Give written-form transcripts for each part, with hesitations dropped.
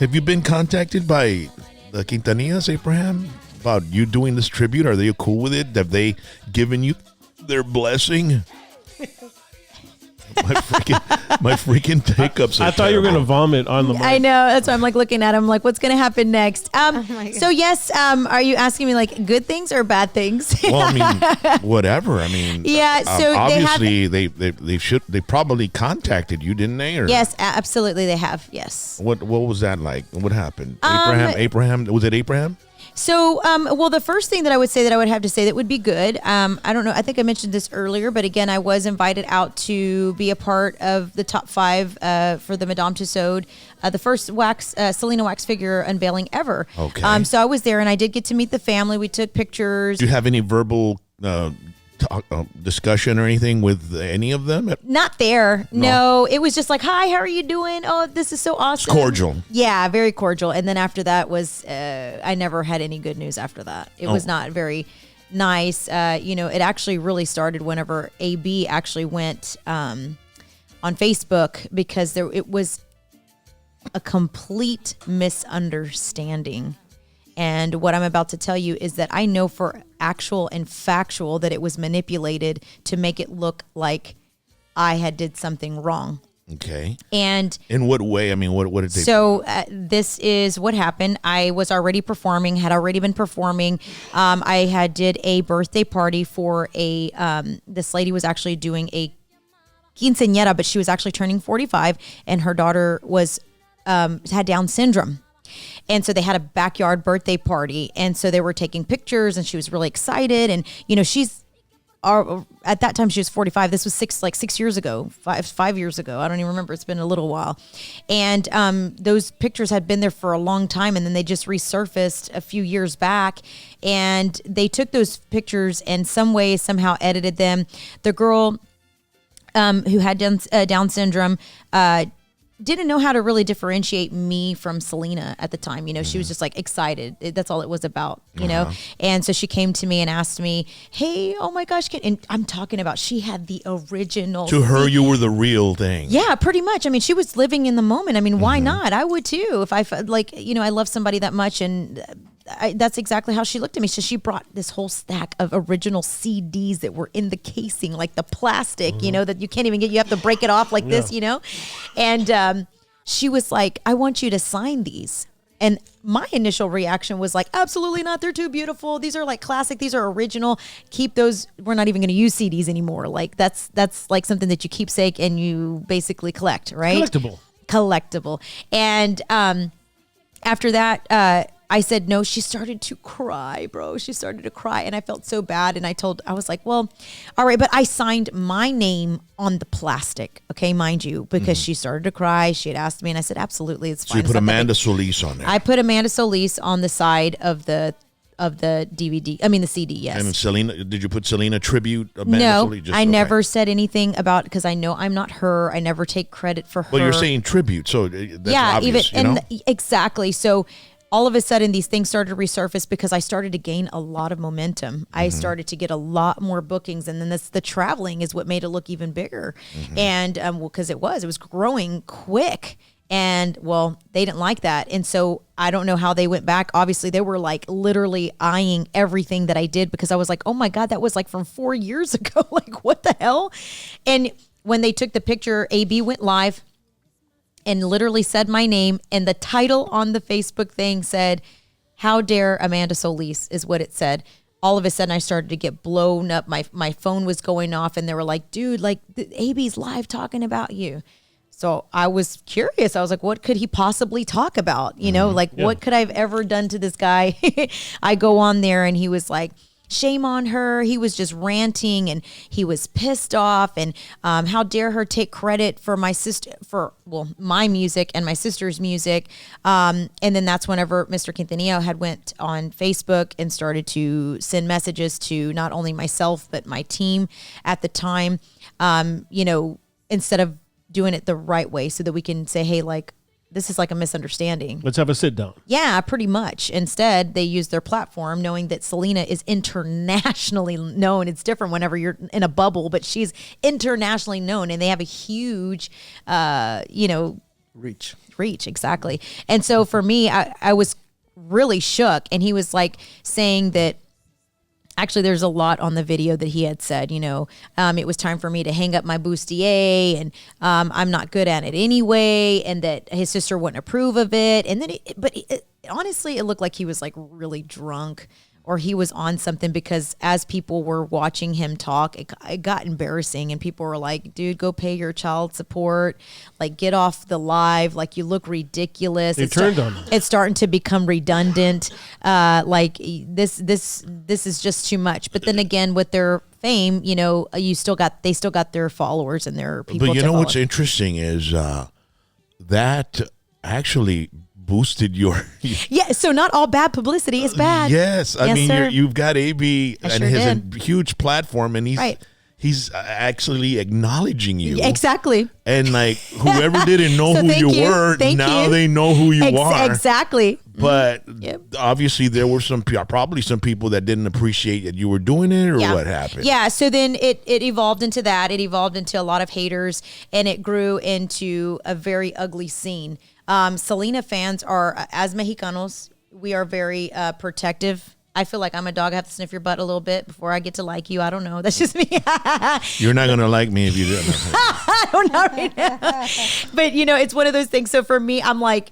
Have you been contacted by the Quintanillas, Abraham, about you doing this tribute? Are they cool with it? Have they given you their blessing? My freaking hiccups. I thought you were gonna vomit on the mic. I know. That's why I'm like looking at him like, what's gonna happen next? So yes, are you asking me like good things or bad things? Well, I mean, whatever. I mean, yeah. So obviously they probably contacted you, didn't they? Or? Yes, absolutely they have. Yes. What was that like? What happened? Abraham, was it Abraham? So, well, the first thing that I would say that I would have to say that would be good. I don't know. I think I mentioned this earlier, but again, I was invited out to be a part of the top 5 for the Madame Tussauds, the first Selena wax figure unveiling ever. Okay. So I was there and I did get to meet the family. We took pictures. Do you have any verbal discussion or anything with any of them? Not there. No, it was just like, hi, how are you doing? Oh, this is so awesome. It's cordial. Yeah, very cordial. And then after that was, I never had any good news after that. It was not very nice. It actually really started whenever AB actually went on Facebook because it was a complete misunderstanding. And what I'm about to tell you is that I know for actual and factual that it was manipulated to make it look like I had did something wrong. Okay. And in what way? I mean, what did they? So this is what happened. I was already performing, had already been performing. I had did a birthday party for this lady was actually doing a quinceañera, but she was actually turning 45 and her daughter was had Down syndrome. And so they had a backyard birthday party. And so they were taking pictures and she was really excited. And, she's at that time she was 45. This was 6 years ago, 5 years ago. I don't even remember. It's been a little while. And those pictures had been there for a long time. And then they just resurfaced a few years back. And they took those pictures and somehow edited them. The girl who had Down syndrome, didn't know how to really differentiate me from Selena at the time. She was just like excited. That's all it was about, you know? And so she came to me and asked me, hey, oh my gosh. And I'm talking about, she had the original. To her, you were the real thing. Yeah, pretty much. I mean, she was living in the moment. I mean, why not? I would too. If I I love somebody that much and that's exactly how she looked at me. So she brought this whole stack of original CDs that were in the casing, like the plastic, that you can't even get. You have to break it off like this, And she was like, I want you to sign these. And my initial reaction was like, absolutely not. They're too beautiful. These are like classic. These are original. Keep those. We're not even going to use CDs anymore. Like that's like something that you keepsake and you basically collect, right? Collectible. And after that, I said no. She started to cry, bro. She started to cry and I felt so bad. And I was like, well, all right. But I signed my name on the plastic. Okay. Mind you, because she started to cry. She had asked me and I said, absolutely. It's fine. So you put Amanda Solis on there. I put Amanda Solis on the side of the DVD. I mean, the CD. Yes. And Selena, did you put Selena tribute? Amanda no, Solis? I never said anything about, because I know I'm not her. I never take credit for her. Well, you're saying tribute. So that's obvious, exactly. So all of a sudden these things started to resurface because I started to gain a lot of momentum. I started to get a lot more bookings. And then the traveling is what made it look even bigger. And because it was growing quick. And well, they didn't like that. And so I don't know how they went back. Obviously they were like literally eyeing everything that I did because I was like, oh my God, that was like from 4 years ago. Like what the hell? And when they took the picture, AB went live and literally said my name, and the title on the Facebook thing said, how dare Amanda Solis, is what it said. All of a sudden I started to get blown up. My phone was going off and they were like, dude, like AB's live talking about you. So I was curious. I was like, what could he possibly talk about? What could I have ever done to this guy? I go on there and he was like, shame on her. He was just ranting and he was pissed off and how dare her take credit for my music and my sister's music. And then that's whenever Mr. Quintanilla had went on Facebook and started to send messages to not only myself, but my team at the time, instead of doing it the right way so that we can say, hey, like, this is like a misunderstanding. Let's have a sit down. Yeah, pretty much. Instead, they use their platform knowing that Selena is internationally known. It's different whenever you're in a bubble, but she's internationally known and they have a huge, reach. Exactly. And so for me, I was really shook. And he was like saying that actually there's a lot on the video that he had said, it was time for me to hang up my bustier and I'm not good at it anyway. And that his sister wouldn't approve of it. And then, honestly, it looked like he was like really drunk or he was on something, because as people were watching him talk, it got embarrassing, and people were like, dude, go pay your child support, like get off the live, like you look ridiculous. They turned on him. It's starting to become redundant. Like this is just too much. But then again, with their fame, they still got their followers and their people. But to follow. what's interesting is that actually boosted your yeah, so not all bad publicity is bad. Yes, I mean sir. you've got AB and sure his did. huge platform, and he's Right. he's actually acknowledging you. Exactly. And like whoever didn't know So who thank you you. were, Thank now you. they know who you are. Exactly. But Yep. obviously there were probably some people that didn't appreciate that you were doing it, or what happened. Yeah, so then it evolved into that. It evolved into a lot of haters, and it grew into a very ugly scene. Selena fans are, as Mexicanos, we are very protective. I feel like I'm a dog. I have to sniff your butt a little bit before I get to like you. I don't know. That's just me. You're not going to like me if you do. I don't know right now. But, it's one of those things. So for me, I'm like,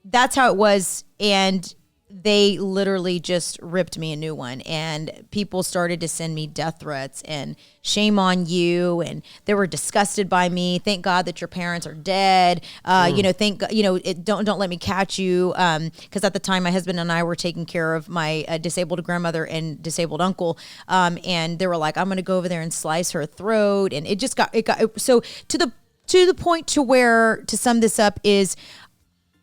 that's how it was. And they literally just ripped me a new one, and people started to send me death threats and shame on you, and they were disgusted by me. Thank God that your parents are dead. Don't let me catch you, because at the time my husband and I were taking care of my disabled grandmother and disabled uncle, and they were like, I'm gonna go over there and slice her throat, and it got so to the point to where, to sum this up, is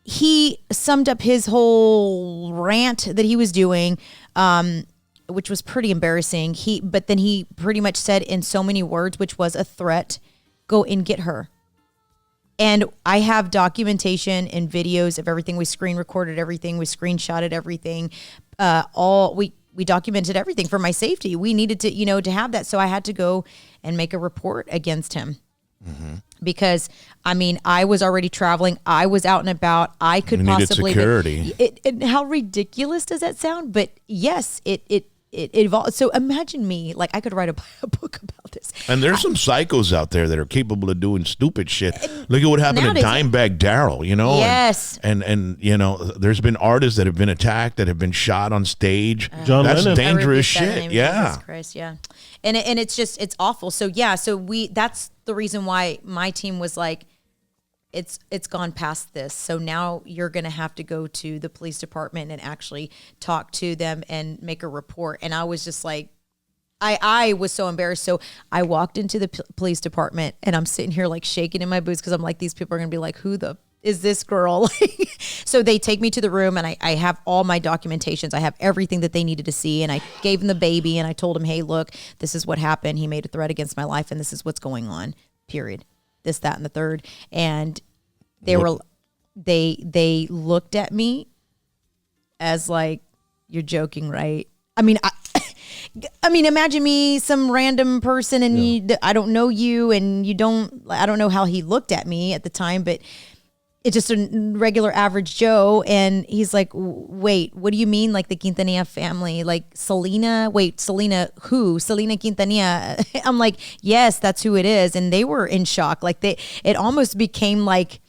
he summed up his whole rant that he was doing, which was pretty embarrassing. But then he pretty much said in so many words, which was a threat, go and get her. And I have documentation and videos of everything. We screen recorded everything. We screenshotted everything. We documented everything for my safety. We needed to, to have that. So I had to go and make a report against him. Mm-hmm. Because I was already traveling. I was out and about. I could possibly security. And how ridiculous does that sound? But yes, it evolved. So imagine me, like I could write a book about this. And there's some psychos out there that are capable of doing stupid shit. Look at what happened Nowadays, to Dimebag Darrell, Yes. And there's been artists that have been attacked, that have been shot on stage. John That's Lennon. dangerous I rebuke that in the shit. name of Yeah. Jesus Christ, yeah. And it's awful. So yeah, that's the reason why my team was like, it's gone past this. So now you're going to have to go to the police department and actually talk to them and make a report. And I was just like, I was so embarrassed. So I walked into the police department, and I'm sitting here like shaking in my boots, because I'm like, these people are going to be like, who the is this girl? So they take me to the room, and I have all my documentations. I have everything that they needed to see. And I gave them the baby, and I told them, hey, look, this is what happened. He made a threat against my life, and this is what's going on, period. This, that, and the third. And they looked at me as like, you're joking, right? I mean, imagine me, some random person, and I don't know you, and I don't know how he looked at me at the time, but it's just a regular average Joe. And he's like, wait, what do you mean? Like the Quintanilla family, like Selena? Wait, Selena who? Selena Quintanilla. I'm like, yes, that's who it is. And they were in shock. Like it almost became like,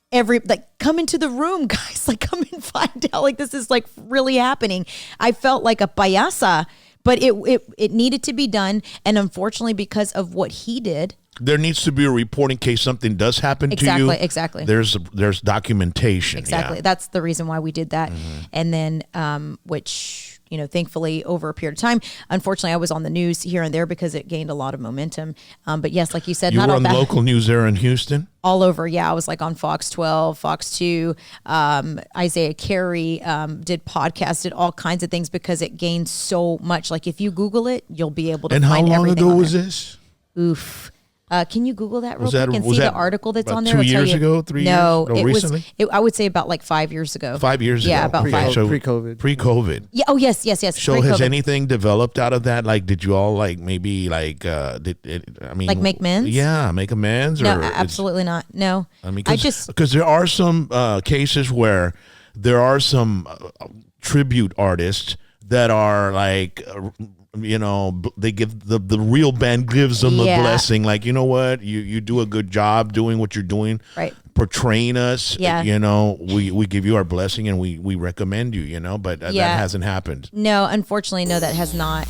come into the room, guys, like come and find out, like this is like really happening. I felt like a payasa, but it needed to be done. And unfortunately, because of what he did, there needs to be a report in case something does happen to you. Exactly. There's documentation. Exactly. Yeah. That's the reason why we did that. Mm-hmm. And then, which, thankfully over a period of time, unfortunately I was on the news here and there because it gained a lot of momentum. But yes, like you said, you not were all on the that. local news there in Houston? All over. Yeah. I was like on Fox 12, Fox 2, Isaiah Carey, did podcasts, did all kinds of things because it gained so much. Like if you Google it, you'll be able to and find how long everything ago on was there. this? Oof. Can you Google that real Was quick that- and was see the that article that's about on there? 2 I'll tell years you. ago, 3 No, years? No, it recently? was. I would say about like 5 years ago. 5 years ago. Yeah, about Okay, 5. so Pre-COVID. Pre-COVID. Yeah. Oh yes. So has anything developed out of that? Like, did you all like maybe like Like make amends? Yeah, make amends. No, or it's- absolutely not. No. I mean, I just because there are some cases where there are some tribute artists that are like. They give the real band gives them Yeah. a blessing. Like, you know what, you do a good job doing what you're doing, Right. portraying us. Yeah. We give you our blessing and we recommend you. But that Yeah. hasn't happened. no, unfortunately, no, that has not.